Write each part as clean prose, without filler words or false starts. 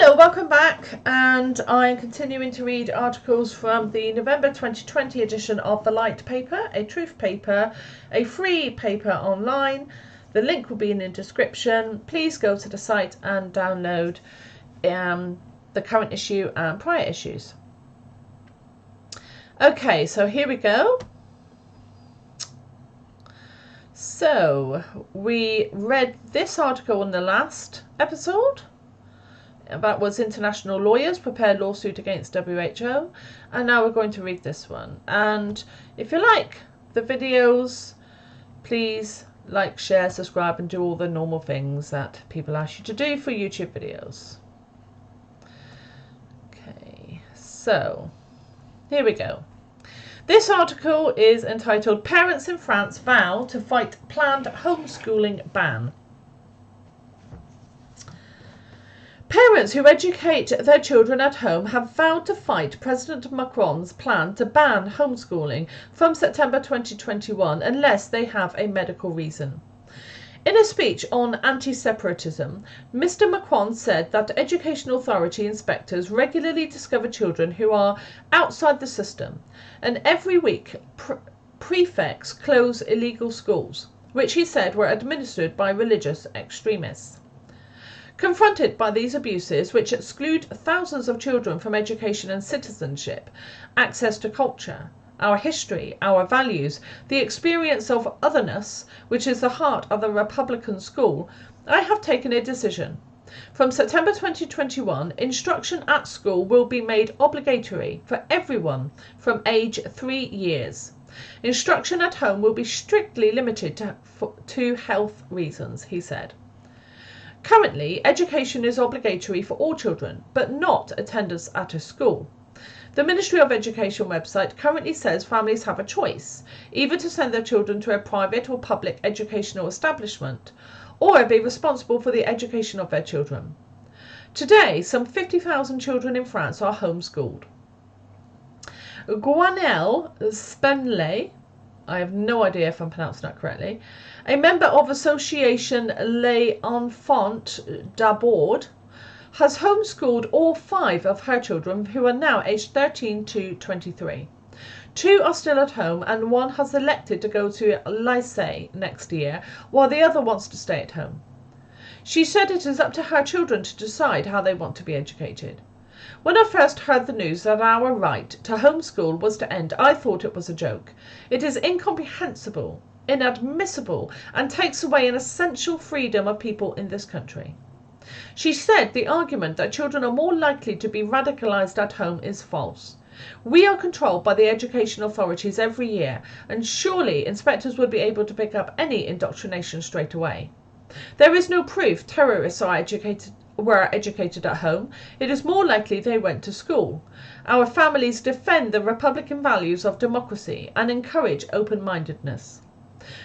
Hello, welcome back, and I'm continuing to read articles from the November 2020 edition of The Light paper, a truth paper, a free paper online. The link will be in the description. Please go to the site and download the current issue and prior issues. Okay, so here we go. So we read this article in the last episode. That was international lawyers prepare lawsuit against WHO, and now we're going to read this one. And if you like the videos, please like, share, subscribe, and do all the normal things that people ask you to do for YouTube videos. Okay, so here we go. This article is entitled "Parents in France Vow to Fight Planned Homeschooling Ban." Parents who educate their children at home have vowed to fight President Macron's plan to ban homeschooling from September 2021 unless they have a medical reason. In a speech on anti-separatism, Mr. Macron said that education authority inspectors regularly discover children who are outside the system, and every week prefects close illegal schools, which he said were administered by religious extremists. Confronted by these abuses, which exclude thousands of children from education and citizenship, access to culture, our history, our values, the experience of otherness, which is the heart of the Republican school, I have taken a decision. From September 2021, instruction at school will be made obligatory for everyone from age 3 years. Instruction at home will be strictly limited to health reasons, he said. Currently, education is obligatory for all children, but not attendance at a school. The Ministry of Education website currently says families have a choice, either to send their children to a private or public educational establishment, or be responsible for the education of their children. Today, some 50,000 children in France are homeschooled. Gwenelle Spenley, I have no idea if I'm pronouncing that correctly, a member of Association Les Enfants d'Abord, has homeschooled all 5 of her children who are now aged 13 to 23. 2 are still at home and 1 has elected to go to lycée next year, while the other wants to stay at home. She said it is up to her children to decide how they want to be educated. When I first heard the news that our right to homeschool was to end, I thought it was a joke. It is incomprehensible, inadmissible, and takes away an essential freedom of people in this country. She said the argument that children are more likely to be radicalised at home is false. We are controlled by the education authorities every year, and surely inspectors would be able to pick up any indoctrination straight away. There is no proof terrorists were educated at home. It is more likely they went to school. Our families defend the Republican values of democracy and encourage open-mindedness.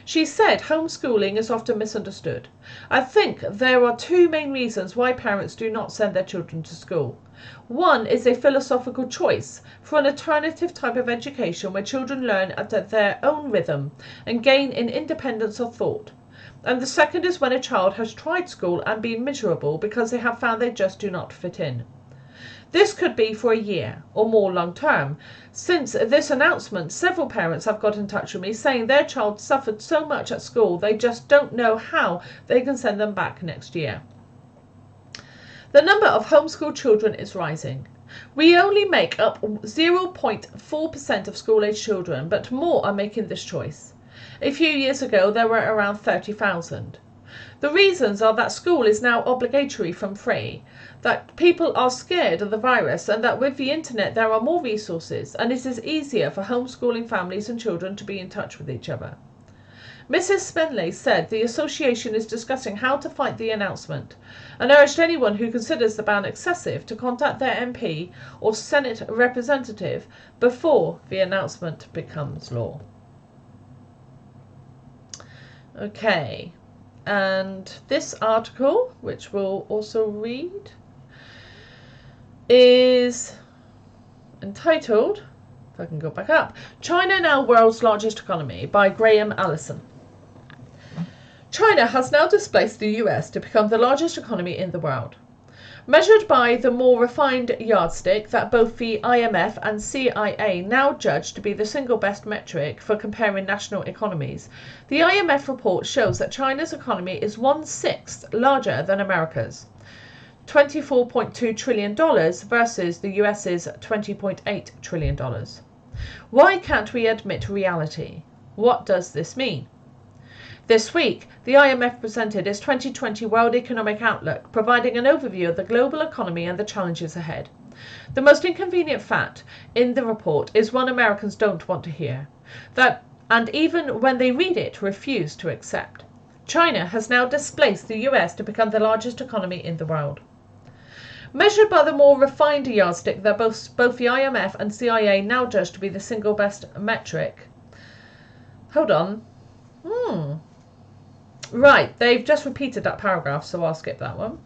She said homeschooling is often misunderstood. I think there are 2 main reasons why parents do not send their children to school. One is a philosophical choice for an alternative type of education where children learn at their own rhythm and gain in independence of thought. And the second is when a child has tried school and been miserable because they have found they just do not fit in. This could be for a year or more long term. Since this announcement, several parents have got in touch with me saying their child suffered so much at school they just don't know how they can send them back next year. The number of homeschooled children is rising. We only make up 0.4% of school-age children, but more are making this choice. A few years ago there were around 30,000. The reasons are that school is now obligatory from free, that people are scared of the virus, and that with the internet there are more resources and it is easier for homeschooling families and children to be in touch with each other. Mrs. Spenley said the association is discussing how to fight the announcement and urged anyone who considers the ban excessive to contact their MP or Senate representative before the announcement becomes law. Okay. And this article, which we'll also read, is entitled, if I can go back up, China Now World's Largest Economy by Graham Allison. China has now displaced the US to become the largest economy in the world. Measured by the more refined yardstick that both the IMF and CIA now judge to be the single best metric for comparing national economies, the IMF report shows that China's economy is 1/6 larger than America's, $24.2 trillion versus the US's $20.8 trillion. Why can't we admit reality? What does this mean? This week, the IMF presented its 2020 World Economic Outlook, providing an overview of the global economy and the challenges ahead. The most inconvenient fact in the report is one Americans don't want to hear, and even when they read it, refuse to accept. China has now displaced the US to become the largest economy in the world. Measured by the more refined yardstick that both the IMF and CIA now judge to be the single best metric. Hold on. Right, they've just repeated that paragraph, so I'll skip that one.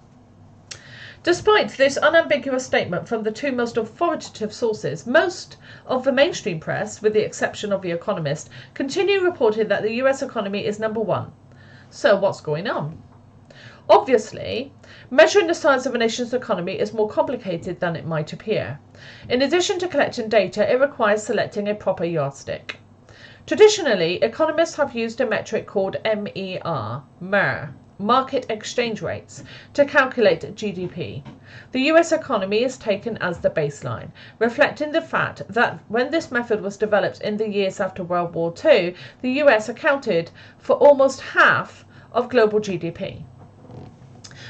Despite this unambiguous statement from the two most authoritative sources, most of the mainstream press, with the exception of The Economist, continue reporting that the US economy is number one. So what's going on? Obviously, measuring the size of a nation's economy is more complicated than it might appear. In addition to collecting data, it requires selecting a proper yardstick. Traditionally, economists have used a metric called MER, market exchange rates, to calculate GDP. The US economy is taken as the baseline, reflecting the fact that when this method was developed in the years after World War II, the US accounted for almost half of global GDP.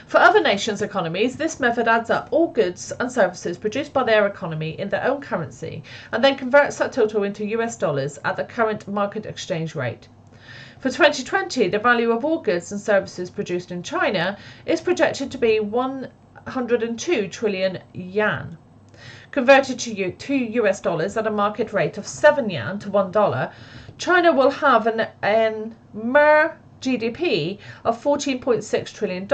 For other nations' economies, this method adds up all goods and services produced by their economy in their own currency and then converts that total into US dollars at the current market exchange rate. For 2020, the value of all goods and services produced in China is projected to be 102 trillion yuan. Converted to US dollars at a market rate of 7 yuan to $1, China will have an MER GDP of $14.6 trillion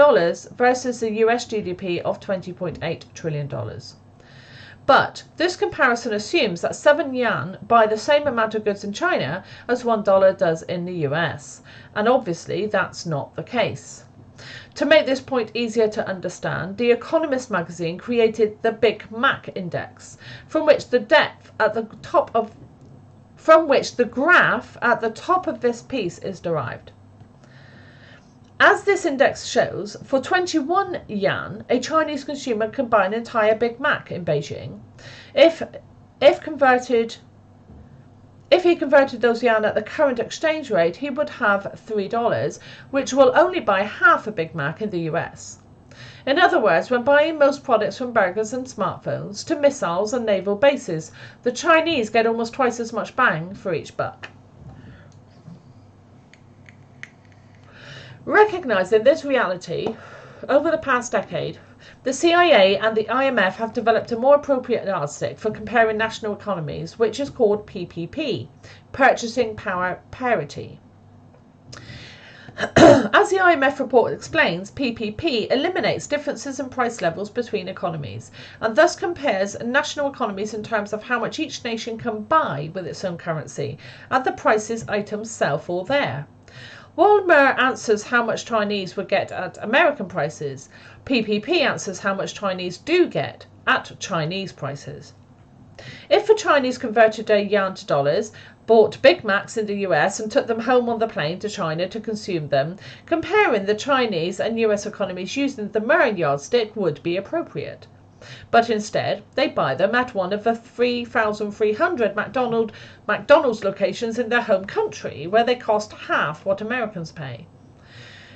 versus the US GDP of $20.8 trillion. But this comparison assumes that 7 yuan buy the same amount of goods in China as $1 does in the US, and obviously that's not the case. To make this point easier to understand, The Economist magazine created the Big Mac Index, from which the graph at the top of this piece is derived. As this index shows, for 21 yuan, a Chinese consumer can buy an entire Big Mac in Beijing. If he converted those yuan at the current exchange rate, he would have $3, which will only buy half a Big Mac in the US. In other words, when buying most products from burgers and smartphones to missiles and naval bases, the Chinese get almost twice as much bang for each buck. Recognising this reality, over the past decade, the CIA and the IMF have developed a more appropriate yardstick for comparing national economies, which is called PPP, Purchasing Power Parity. As the IMF report explains, PPP eliminates differences in price levels between economies and thus compares national economies in terms of how much each nation can buy with its own currency at the prices items sell for there. While MER answers how much Chinese would get at American prices, PPP answers how much Chinese do get at Chinese prices. If the Chinese converted a yuan to dollars, bought Big Macs in the US and took them home on the plane to China to consume them, comparing the Chinese and US economies using the MER yardstick would be appropriate. But instead, they buy them at one of the 3,300 McDonald's locations in their home country, where they cost half what Americans pay.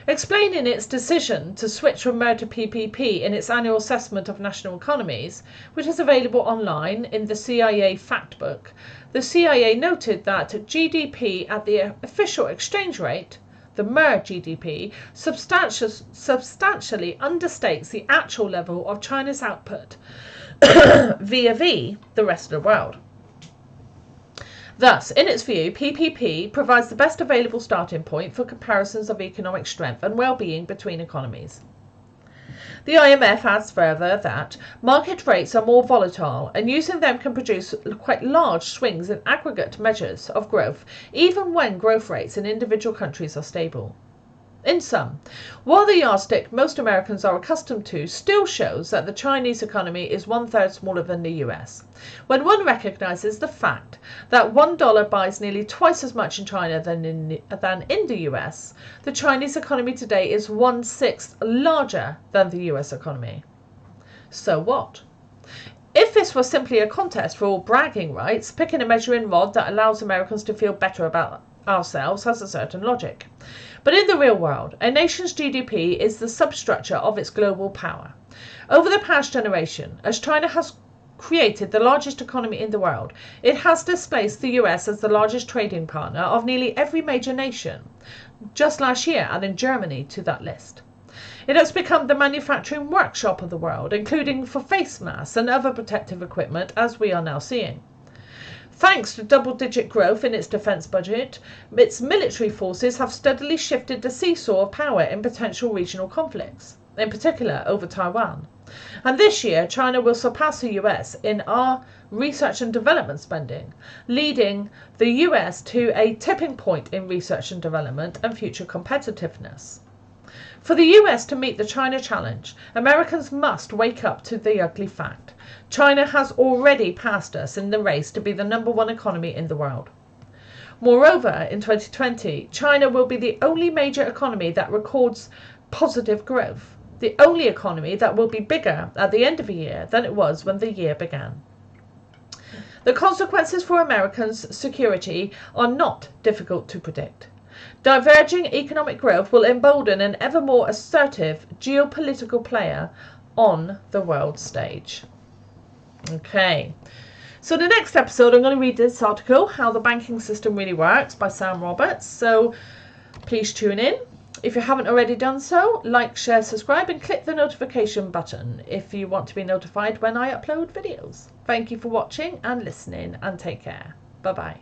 Explaining its decision to switch from MER to PPP in its annual assessment of national economies, which is available online in the CIA Fact Book, the CIA noted that GDP at the official exchange rate, the MER GDP, substantially understates the actual level of China's output vis-a-vis the rest of the world. Thus, in its view, PPP provides the best available starting point for comparisons of economic strength and well-being between economies. The IMF adds further that market rates are more volatile and using them can produce quite large swings in aggregate measures of growth, even when growth rates in individual countries are stable. In sum, while the yardstick most Americans are accustomed to still shows that the Chinese economy is 1/3 smaller than the US, when one recognises the fact that $1 buys nearly twice as much in China than in the US, the Chinese economy today is 1/6 larger than the US economy. So what? If this was simply a contest for all bragging rights, picking a measuring rod that allows Americans to feel better about ourselves has a certain logic. But in the real world, a nation's GDP is the substructure of its global power. Over the past generation, as China has created the largest economy in the world, it has displaced the US as the largest trading partner of nearly every major nation. Just last year, adding Germany to that list. It has become the manufacturing workshop of the world, including for face masks and other protective equipment, as we are now seeing. Thanks to double-digit growth in its defence budget, its military forces have steadily shifted the seesaw of power in potential regional conflicts, in particular over Taiwan. And this year, China will surpass the US in our research and development spending, leading the US to a tipping point in research and development and future competitiveness. For the US to meet the China challenge, Americans must wake up to the ugly fact. China has already passed us in the race to be the #1 economy in the world. Moreover, in 2020, China will be the only major economy that records positive growth, the only economy that will be bigger at the end of a year than it was when the year began. The consequences for Americans' security are not difficult to predict. Diverging economic growth will embolden an ever more assertive geopolitical player on the world stage. Okay, so the next episode I'm going to read this article, How the Banking System Really Works by Sam Roberts. So please tune in. If you haven't already done so, like, share, subscribe and click the notification button if you want to be notified when I upload videos. Thank you for watching and listening, and take care. Bye bye.